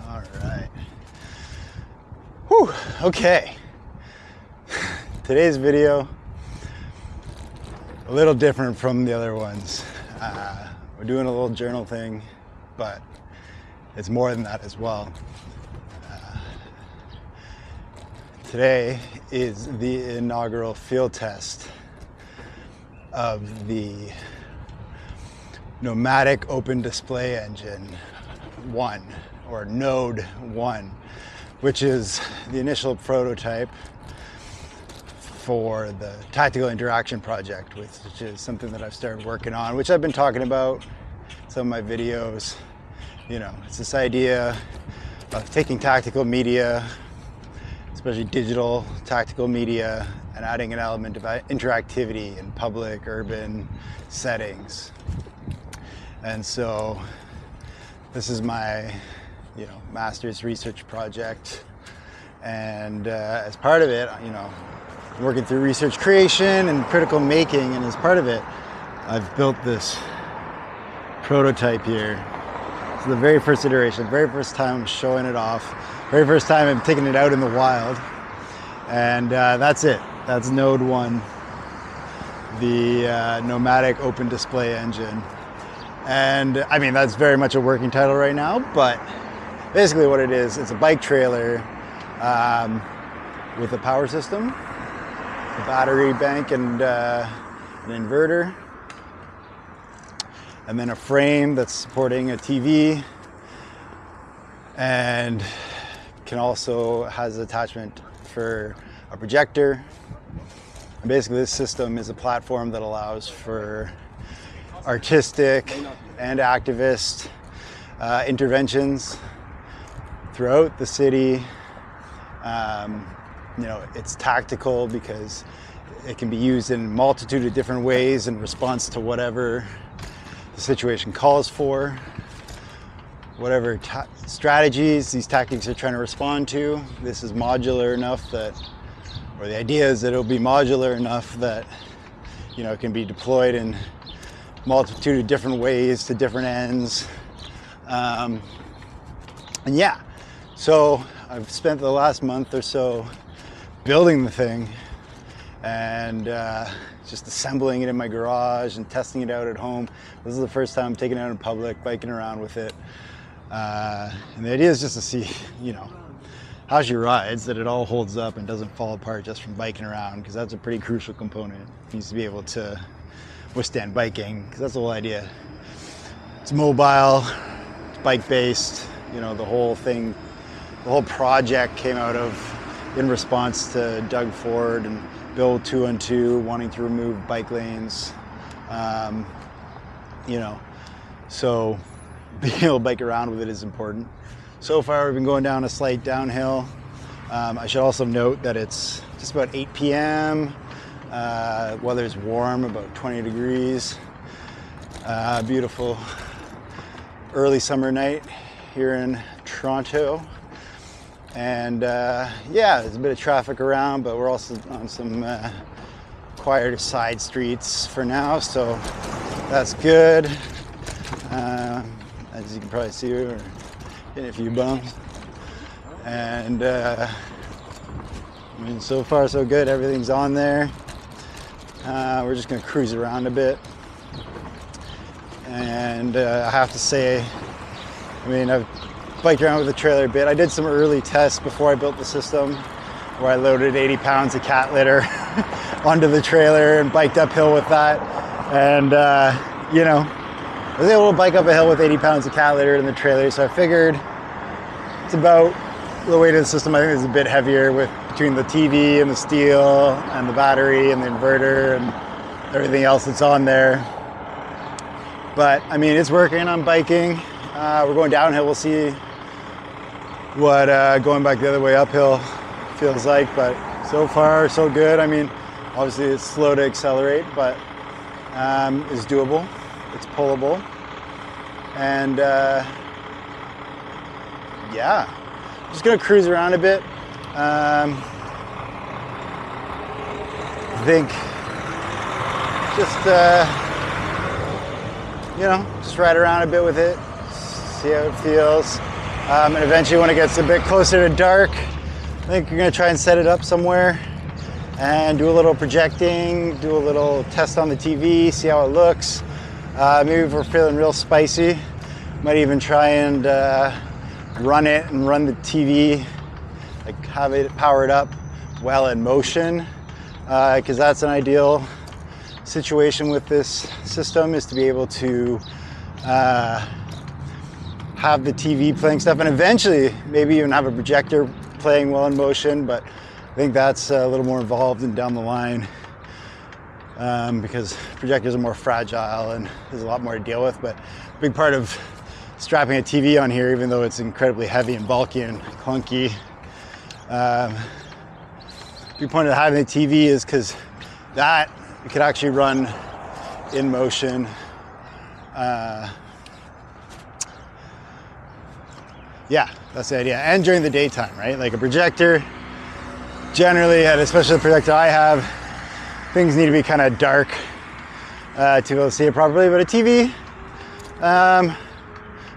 All right. Whew, okay. Today's video, a little different from the other ones. We're doing a little journal thing, but it's more than that as well. Today is the inaugural field test of the Nomadic Open Display Engine 1, or NODE-1, which is the initial prototype for the Tactical Interaction Project, which is something that I've started working on, which I've been talking about in some of my videos. You know, it's this idea of taking tactical media, especially digital tactical media, and adding an element of interactivity in public, urban settings. And so this is my, master's research project. And as part of it, I'm working through research creation and critical making, and as part of it, I've built this prototype here. It's the very first iteration, the very first time I'm showing it off, very first time I'm taking it out in the wild. And that's it. That's NODE-1, the Nomadic Open Display Engine. And I mean, that's very much a working title right now, but basically what it is, it's a bike trailer with a power system, a battery bank, and an inverter, and then a frame that's supporting a TV, and can also has attachment for a projector. And basically this system is a platform that allows for artistic and activist interventions throughout the city. It's tactical because it can be used in a multitude of different ways in response to whatever the situation calls for, whatever strategies these tactics are trying to respond to. This is modular enough that, or the idea is that it'll be modular enough that, it can be deployed in multitude of different ways to different ends. So I've spent the last month or so building the thing and just assembling it in my garage and testing it out at home. This is the first time I'm taking it out in public, biking around with it. And the idea is just to see, how she rides, that it all holds up and doesn't fall apart just from biking around, because that's a pretty crucial component. It needs to be able to withstand biking, because that's the whole idea. It's mobile, it's bike-based, the whole thing, the whole project came out of in response to Doug Ford and Bill 212 wanting to remove bike lanes. So being able to bike around with it is important. So far we've been going down a slight downhill. I should also note that it's just about 8 p.m. Weather's warm, about 20 degrees. Beautiful early summer night here in Toronto. And there's a bit of traffic around, but we're also on some quieter side streets for now, so that's good. As you can probably see, we're getting a few bumps. And so far so good, everything's on there. We're just gonna cruise around a bit. And I have to say, I've biked around with the trailer a bit. I did some early tests before I built the system, where I loaded 80 pounds of cat litter onto the trailer and biked uphill with that. And, I was able to bike up a hill with 80 pounds of cat litter in the trailer, so I figured it's about the weight of the system. I think is a bit heavier between the TV and the steel and the battery and the inverter and everything else that's on there. But it's working. I'm biking. We're going downhill. We'll see what going back the other way uphill feels like, but so far so good. Obviously it's slow to accelerate, but it's doable. It's pullable. And just gonna cruise around a bit. I think just ride around a bit with it, see how it feels. And eventually when it gets a bit closer to dark, I think we're gonna try and set it up somewhere and do a little projecting, do a little test on the TV, see how it looks. Maybe if we're feeling real spicy, might even try and run it and run the TV, like have it powered up while in motion, because that's an ideal situation with this system, is to be able to have the TV playing stuff, and eventually maybe even have a projector playing while in motion, but I think that's a little more involved and down the line, because projectors are more fragile and there's a lot more to deal with. But a big part of strapping a TV on here, even though it's incredibly heavy and bulky and clunky, big point of having the TV is because that it could actually run in motion. Yeah, that's the idea. And during the daytime, right? Like a projector, generally, and especially the projector I have, things need to be kind of dark to be able to see it properly. But a TV,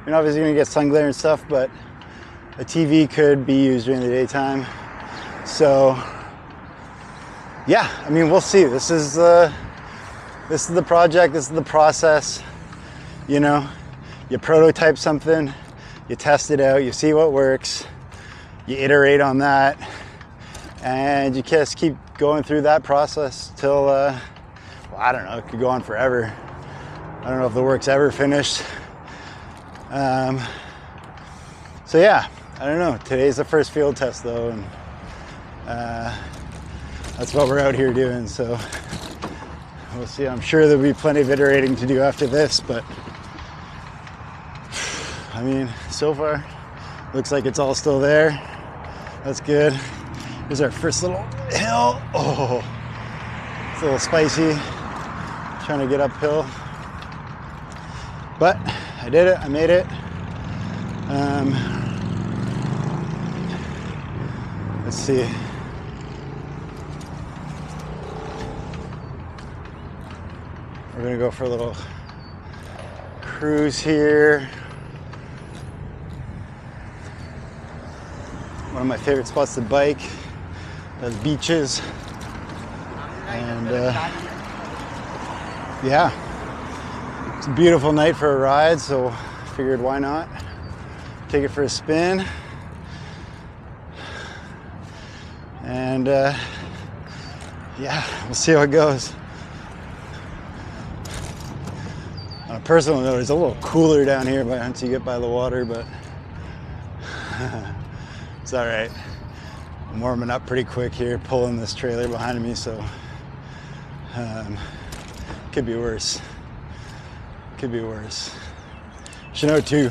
you're obviously gonna get sun glare and stuff, but a TV could be used during the daytime. So, yeah, I mean, we'll see. This is the project, this is the process. You know, you prototype something, you test it out, you see what works, you iterate on that, and you just keep going through that process till, well, I don't know, it could go on forever. I don't know if the work's ever finished. So yeah, I don't know. Today's the first field test though, and that's what we're out here doing. So we'll see. I'm sure there'll be plenty of iterating to do after this, but I mean, so far, looks like it's all still there. That's good. Here's our first little hill. Oh, it's a little spicy, trying to get uphill. But I did it, I made it. Let's see. We're gonna go for a little cruise here. One of my favorite spots to bike, the beaches, and yeah, it's a beautiful night for a ride, so I figured why not take it for a spin. And yeah, we'll see how it goes. On a personal note, it's a little cooler down here once you get by the water, but it's all right. I'm warming up pretty quick here, pulling this trailer behind me, so could be worse. Could be worse. Should know too,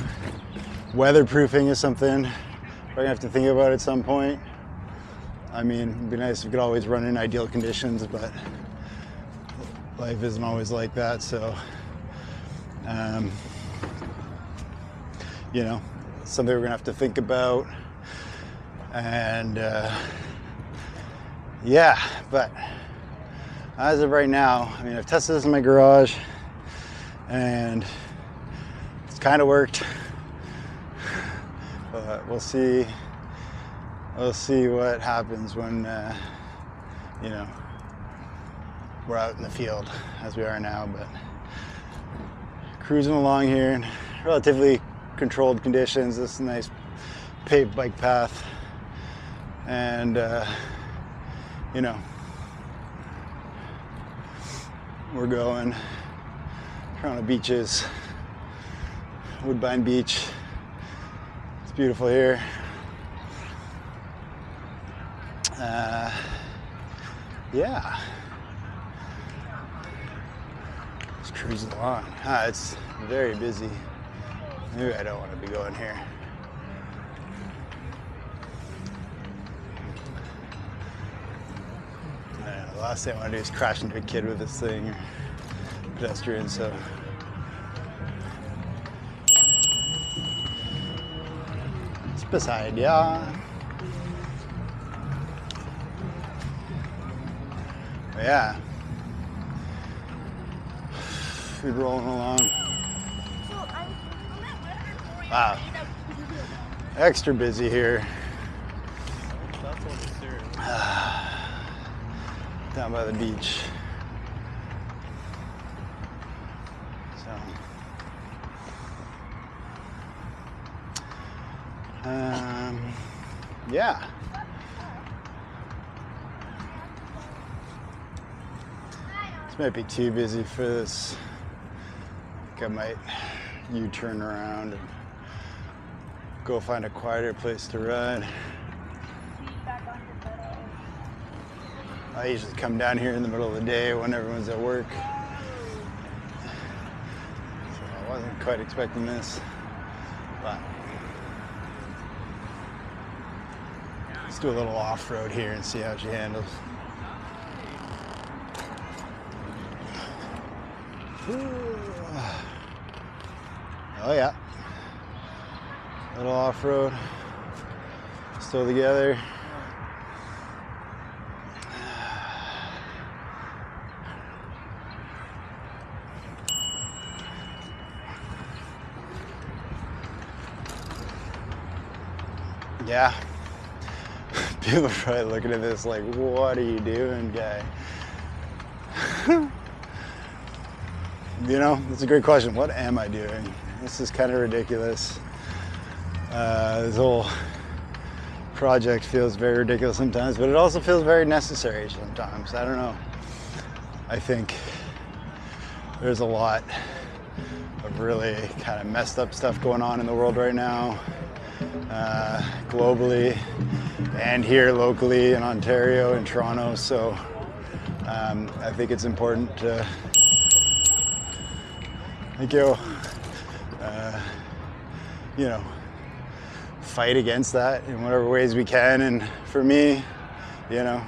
weatherproofing is something we're gonna have to think about at some point. I mean, it'd be nice if we could always run in ideal conditions, but life isn't always like that, so you know, something we're gonna have to think about. And yeah, but as of right now, I mean, I've tested this in my garage and it's kind of worked, but we'll see what happens when you know, we're out in the field as we are now. But cruising along here in relatively controlled conditions. This is a nice paved bike path, and you know, we're going Toronto beaches, Woodbine Beach. It's beautiful here. Yeah, just cruising along. It's very busy. Maybe I don't want to be going here. I don't know, the last thing I want to do is crash into a kid with this thing, or pedestrian, so. It's beside ya. Yeah. We're rolling along. Wow. Extra busy here. That's what it's serious. Down by the beach. So, yeah. This might be too busy for this. I think I might U-turn around and go find a quieter place to ride. I usually come down here in the middle of the day when everyone's at work. So I wasn't quite expecting this, but let's do a little off-road here and see how she handles. Oh yeah, little off-road, still together. Yeah, people are probably looking at this like, what are you doing, guy? You know, it's a great question. What am I doing? This is kind of ridiculous. This whole project feels very ridiculous sometimes, but it also feels very necessary sometimes. I don't know. I think there's a lot of really kind of messed up stuff going on in the world right now, globally and here locally in Ontario and Toronto. So I think it's important to you know, fight against that in whatever ways we can. And for me, you know,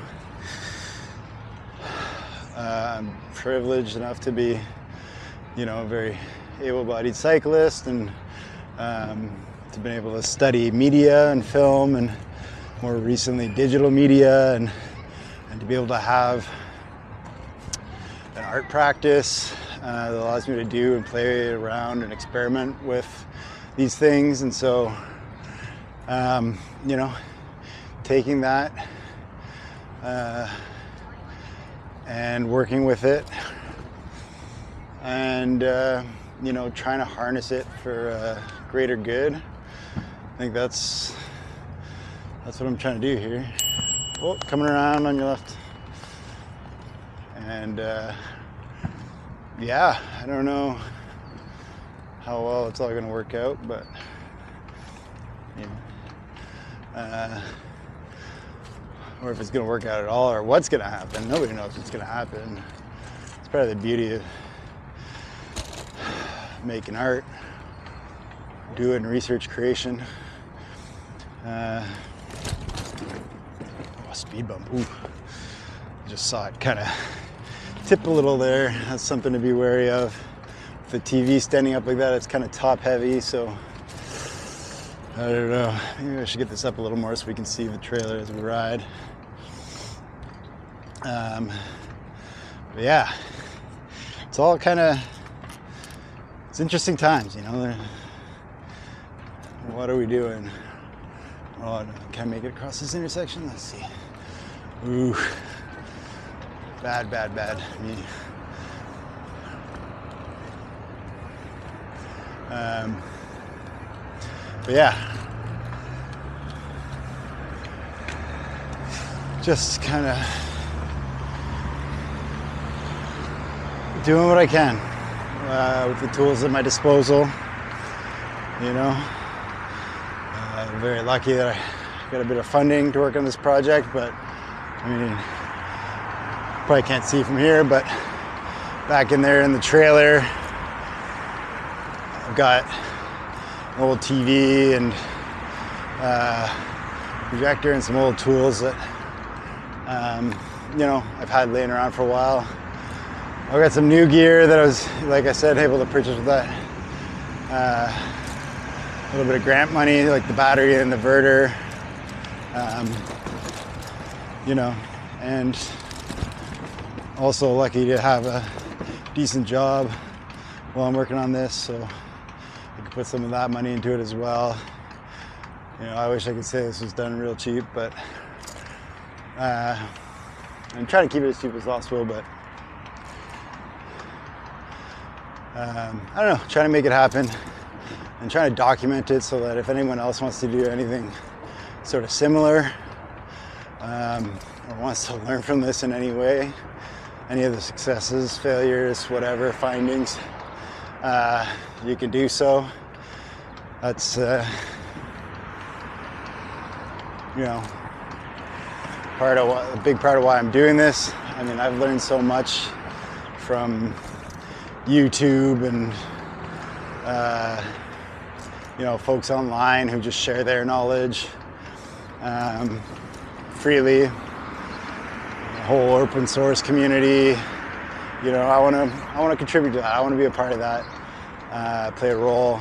I'm privileged enough to be, you know, a very able-bodied cyclist, and to be able to study media and film, and more recently digital media, and to be able to have an art practice that allows me to do and play around and experiment with these things. And so, you know, taking that and working with it, and you know, trying to harness it for greater good. I think that's what I'm trying to do here. Oh, coming around on your left. And yeah, I don't know how well it's all going to work out, but you know, or if it's going to work out at all, or what's going to happen. Nobody knows what's going to happen. It's part of the beauty of making art, doing research creation. Oh, speed bump. Ooh. Just saw it kind of tip a little there. That's something to be wary of. With the TV standing up like that, it's kind of top heavy, so I don't know. Maybe I should get this up a little more so we can see the trailer as we ride. But yeah, it's all kind of, it's interesting times, you know. What are we doing? Oh, can I make it across this intersection? Let's see. Ooh. Bad me. But yeah, just kind of doing what I can with the tools at my disposal. You know, I'm very lucky that I got a bit of funding to work on this project, but I mean, probably can't see from here, but back in there in the trailer, I've got an old TV and projector and some old tools that you know, I've had laying around for a while. I've got some new gear that I was, like I said, able to purchase with that a little bit of grant money, like the battery and the inverter, you know, and also lucky to have a decent job while I'm working on this, so I can put some of that money into it as well. You know, I wish I could say this was done real cheap, but I'm trying to keep it as cheap as possible, but I don't know, trying to make it happen and trying to document it so that if anyone else wants to do anything sort of similar or wants to learn from this in any way, any of the successes, failures, whatever, findings, you can do so. That's, you know, a big part of why I'm doing this. I mean, I've learned so much from YouTube and, you know, folks online who just share their knowledge freely. The whole open source community, you know, I want to contribute to that. I want to be a part of that, play a role,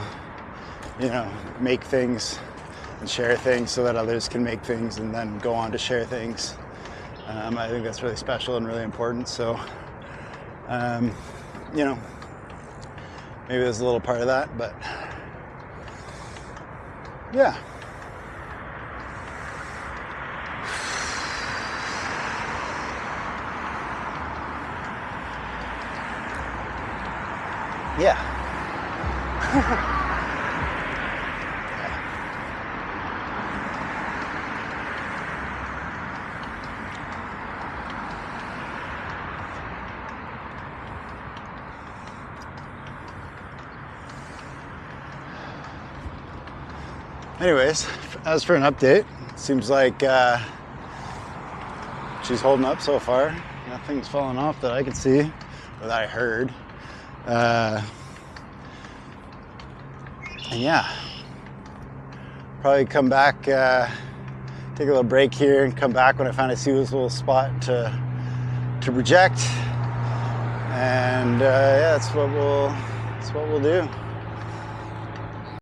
you know, make things and share things so that others can make things and then go on to share things. I think that's really special and really important. So, you know, maybe there's a little part of that, but yeah. Yeah. Anyways, as for an update, seems like she's holding up so far. Nothing's fallen off that I could see or that I heard. And yeah, probably come back, take a little break here and come back when I find a suitable spot to project. And yeah, that's what we'll do.